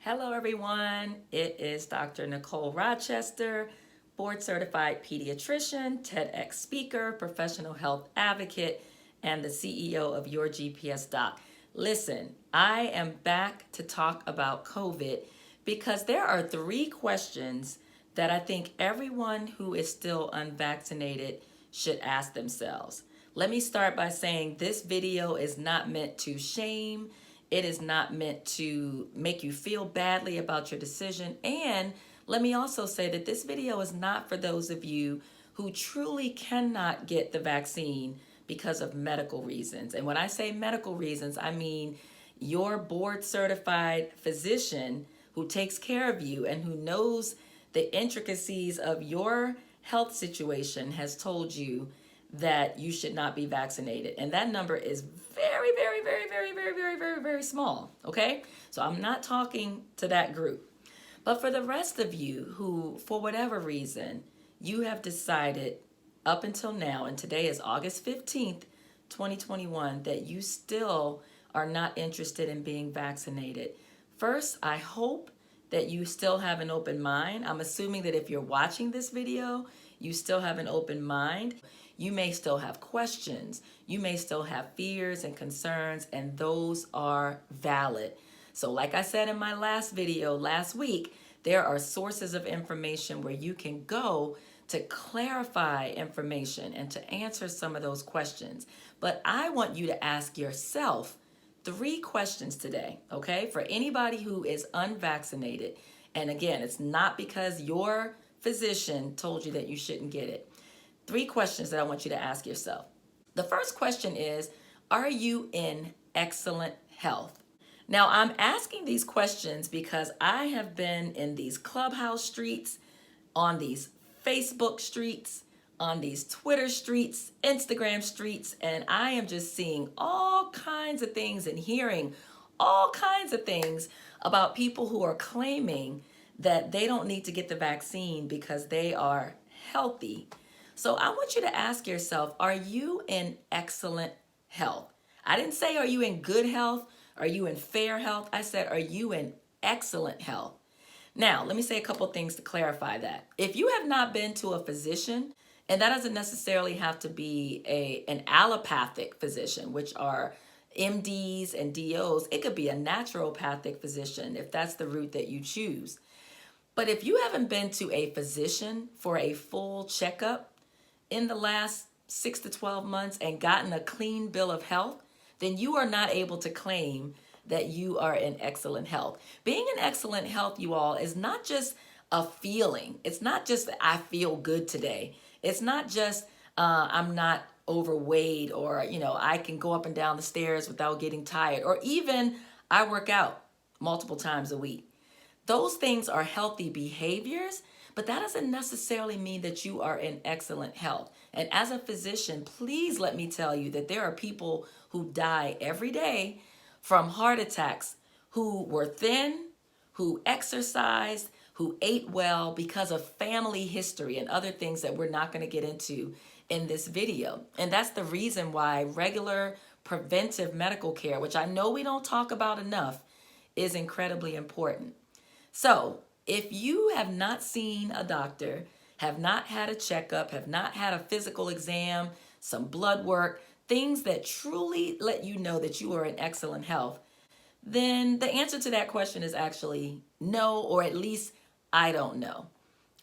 Hello, everyone. It is Dr. Nicole Rochester, board certified pediatrician, TEDx speaker, professional health advocate, and the CEO of Your GPS Doc. Listen, I am back to talk about COVID because there are 3 questions that I think everyone who is still unvaccinated should ask themselves. Let me start by saying this video is not meant to shame. It is not meant to make you feel badly about your decision. And let me also say that this video is not for those of you who truly cannot get the vaccine because of medical reasons. And when I say medical reasons, I mean your board certified physician who takes care of you and who knows the intricacies of your health situation has told you that you should not be vaccinated. And that number is very small, okay? So I'm not talking to that group. But for the rest of you who, for whatever reason, you have decided up until now, and today is August 15th, 2021, that you still are not interested in being vaccinated. First, I hope that you still have an open mind. I'm assuming that if you're watching this video, you still have an open mind. You may still have questions. You may still have fears and concerns, and those are valid. So like I said in my last video last week, there are sources of information where you can go to clarify information and to answer some of those questions. But I want you to ask yourself 3 questions today, okay? For anybody who is unvaccinated. And again, it's not because your physician told you that you shouldn't get it. 3 questions that I want you to ask yourself. The first question is, are you in excellent health? Now, I'm asking these questions because I have been in these clubhouse streets, on these Facebook streets, on these Twitter streets, Instagram streets, and I am just seeing all kinds of things and hearing all kinds of things about people who are claiming that they don't need to get the vaccine because they are healthy. So I want you to ask yourself, are you in excellent health? I didn't say, are you in good health? Are you in fair health? I said, are you in excellent health? Now, let me say a couple things to clarify that. If you have not been to a physician, and that doesn't necessarily have to be an allopathic physician, which are MDs and DOs. It could be a naturopathic physician if that's the route that you choose. But if you haven't been to a physician for a full checkup in the last 6 to 12 months and gotten a clean bill of health, then you are not able to claim that you are in excellent health. Being in excellent health, you all, is not just a feeling. It's not just that I feel good today. It's not just I'm not overweight, or I can go up and down the stairs without getting tired, or even I work out multiple times a week. Those things are healthy behaviors, but that doesn't necessarily mean that you are in excellent health. And as a physician, please let me tell you that there are people who die every day from heart attacks who were thin, who exercised, who ate well because of family history and other things that we're not going to get into in this video. And that's the reason why regular preventive medical care, which I know we don't talk about enough, is incredibly important. So if you have not seen a doctor, have not had a checkup, have not had a physical exam, some blood work, things that truly let you know that you are in excellent health, then the answer to that question is actually no, or at least I don't know,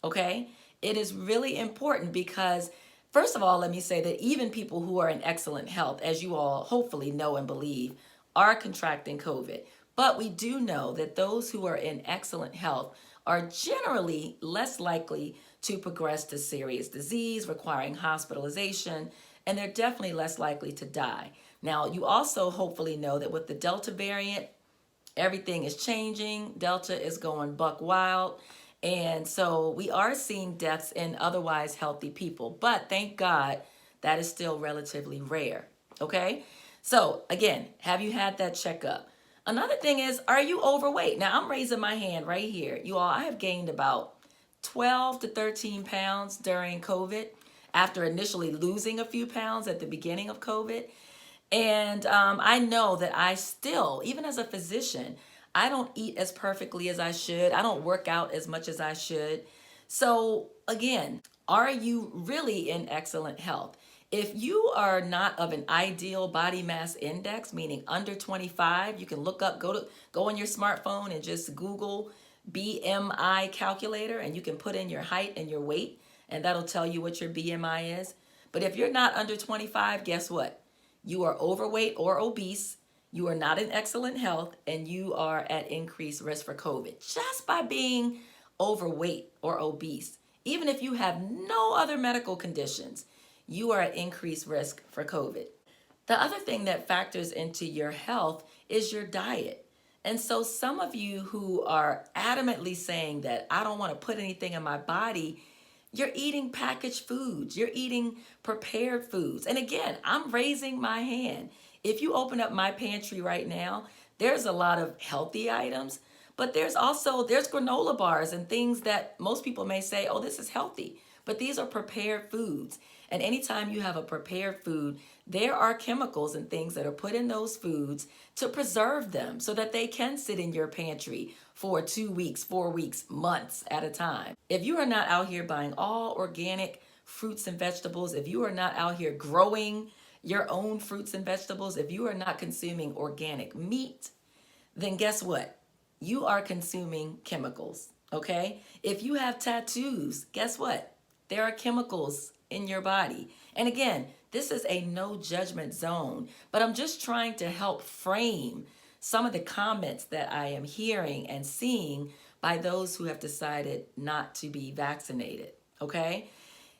okay? It is really important because, first of all, let me say that even people who are in excellent health, as you all hopefully know and believe, are contracting COVID. But we do know that those who are in excellent health are generally less likely to progress to serious disease requiring hospitalization, and they're definitely less likely to die. Now, you also hopefully know that with the Delta variant, everything is changing. Delta is going buck wild. And so we are seeing deaths in otherwise healthy people. But thank God that is still relatively rare. Okay? So again, have you had that checkup? Another thing is, are you overweight? Now, I'm raising my hand right here. You all, I have gained about 12 to 13 pounds during COVID after initially losing a few pounds at the beginning of COVID. And I know that I still, even as a physician, I don't eat as perfectly as I should. I don't work out as much as I should. So, again, are you really in excellent health? If you are not of an ideal body mass index, meaning under 25, you can look up, go on your smartphone and just Google BMI calculator, and you can put in your height and your weight, and that'll tell you what your BMI is. But if you're not under 25, guess what? You are overweight or obese, you are not in excellent health, and you are at increased risk for COVID just by being overweight or obese. Even if you have no other medical conditions, you are at increased risk for COVID. The other thing that factors into your health is your diet. And so some of you who are adamantly saying that I don't want to put anything in my body, you're eating packaged foods, you're eating prepared foods. And again, I'm raising my hand. If you open up my pantry right now, there's a lot of healthy items, but there's granola bars and things that most people may say, oh, this is healthy. But these are prepared foods. And anytime you have a prepared food, there are chemicals and things that are put in those foods to preserve them so that they can sit in your pantry for 2 weeks, 4 weeks, months at a time. If you are not out here buying all organic fruits and vegetables, if you are not out here growing your own fruits and vegetables, if you are not consuming organic meat, then guess what? You are consuming chemicals, okay? If you have tattoos, guess what? There are chemicals in your body. And again, this is a no judgment zone, but I'm just trying to help frame some of the comments that I am hearing and seeing by those who have decided not to be vaccinated, okay?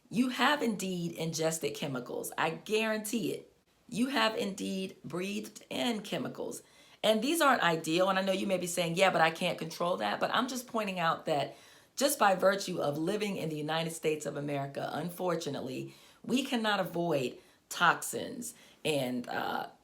You have indeed ingested chemicals. I guarantee it. You have indeed breathed in chemicals. And these aren't ideal. And I know you may be saying, yeah, but I can't control that. But I'm just pointing out that just by virtue of living in the United States of America, unfortunately, we cannot avoid toxins and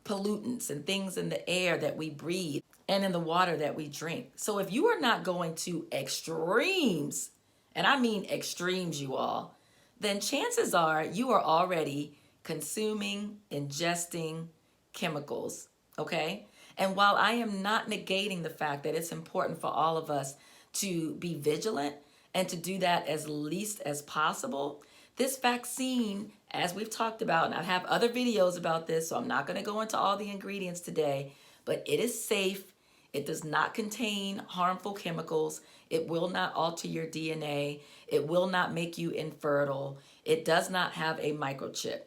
pollutants and things in the air that we breathe and in the water that we drink. So if you are not going to extremes, and I mean extremes, you all, then chances are you are already consuming, ingesting chemicals, okay? And while I am not negating the fact that it's important for all of us to be vigilant and to do that as least as possible, this vaccine, as we've talked about, and I have other videos about this, so I'm not going to go into all the ingredients today, but it is safe. It does not contain harmful chemicals. It will not alter your DNA. It will not make you infertile. It does not have a microchip,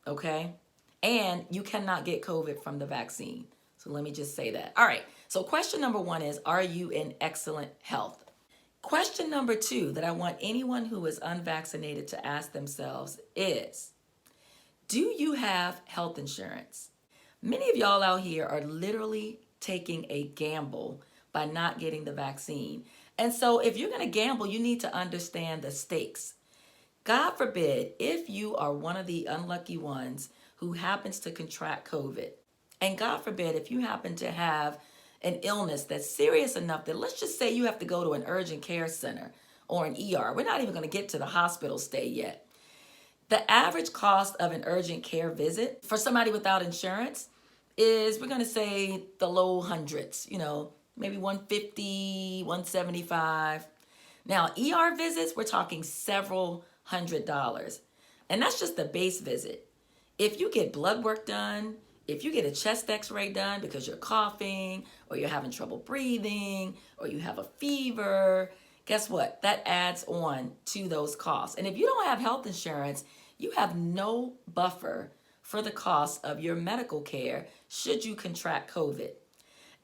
okay? And you cannot get COVID from the vaccine. So let me just say that. All right, so question number 1 is, are you in excellent health? Question number 2 that I want anyone who is unvaccinated to ask themselves is, do you have health insurance? Many of y'all out here are literally taking a gamble by not getting the vaccine. And so if you're going to gamble, you need to understand the stakes. God forbid if you are one of the unlucky ones who happens to contract COVID. And God forbid if you happen to have an illness that's serious enough that, let's just say you have to go to an urgent care center or an ER. We're not even going to get to the hospital stay yet. The average cost of an urgent care visit for somebody without insurance is, we're going to say, the low hundreds, maybe 150, 175. Now, ER visits, we're talking several $100s. And that's just the base visit. If you get blood work done, if you get a chest x-ray done because you're coughing or you're having trouble breathing or you have a fever, guess what? That adds on to those costs. And if you don't have health insurance, you have no buffer for the cost of your medical care should you contract COVID.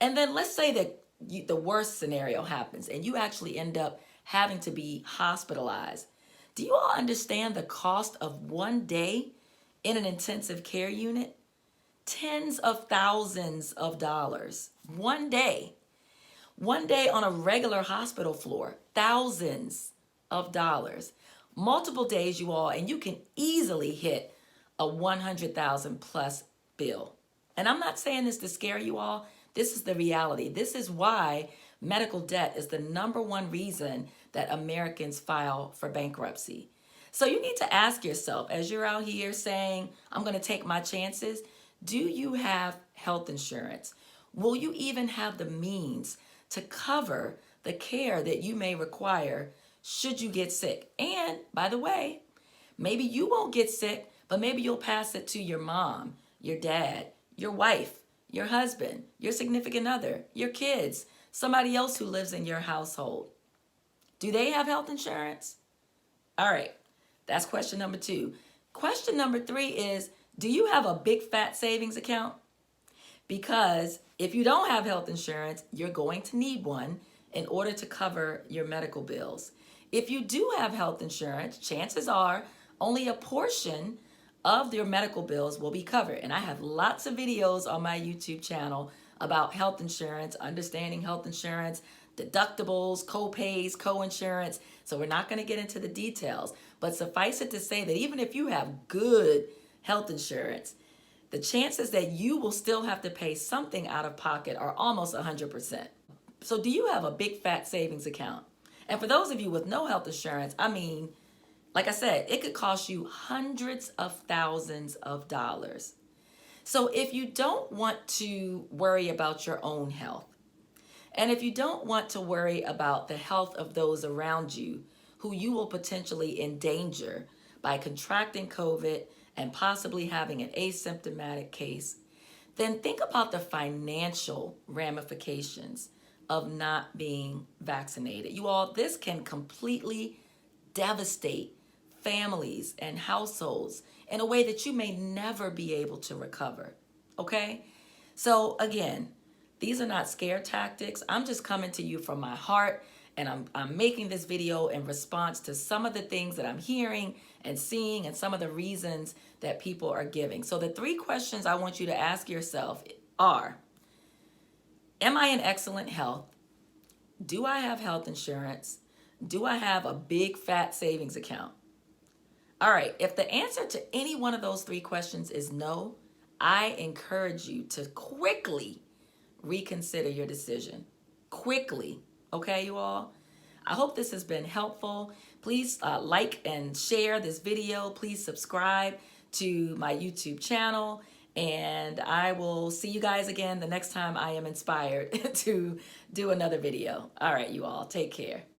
And then let's say that the worst scenario happens and you actually end up having to be hospitalized. Do you all understand the cost of 1 day in an intensive care unit? Tens of thousands of dollars. 1 day. 1 day on a regular hospital floor. Thousands of dollars. Multiple days, you all, and you can easily hit a 100,000 plus bill. And I'm not saying this to scare you all. This is the reality. This is why medical debt is the number 1 reason that Americans file for bankruptcy. So you need to ask yourself, as you're out here saying, I'm going to take my chances, do you have health insurance? Will you even have the means to cover the care that you may require should you get sick. And by the way, maybe you won't get sick, but maybe you'll pass it to your mom, your dad, your wife, your husband, your significant other, your kids, somebody else who lives in your household. Do they have health insurance? All right, that's question number 2. Question number 3 is, do you have a big fat savings account? Because if you don't have health insurance, you're going to need one in order to cover your medical bills. If you do have health insurance, chances are only a portion of your medical bills will be covered. And I have lots of videos on my YouTube channel about health insurance, understanding health insurance, deductibles, co-pays, co-insurance. So we're not going to get into the details, but suffice it to say that even if you have good health insurance, the chances that you will still have to pay something out of pocket are almost 100%. So do you have a big fat savings account? And for those of you with no health insurance, I mean, like I said, it could cost you hundreds of thousands of dollars. So if you don't want to worry about your own health, and if you don't want to worry about the health of those around you who you will potentially endanger by contracting COVID and possibly having an asymptomatic case, then think about the financial ramifications of not being vaccinated. You all, this can completely devastate families and households in a way that you may never be able to recover. Okay? So again, these are not scare tactics. I'm just coming to you from my heart, and I'm making this video in response to some of the things that I'm hearing and seeing and some of the reasons that people are giving. So the 3 questions I want you to ask yourself are, am I in excellent health? Do I have health insurance? Do I have a big fat savings account? All right, if the answer to any one of those 3 questions is no, I encourage you to quickly reconsider your decision. Quickly. Okay, you all? I hope this has been helpful. Please like and share this video. Please subscribe to my YouTube channel. And I will see you guys again the next time I am inspired to do another video. All right, you all. Take care.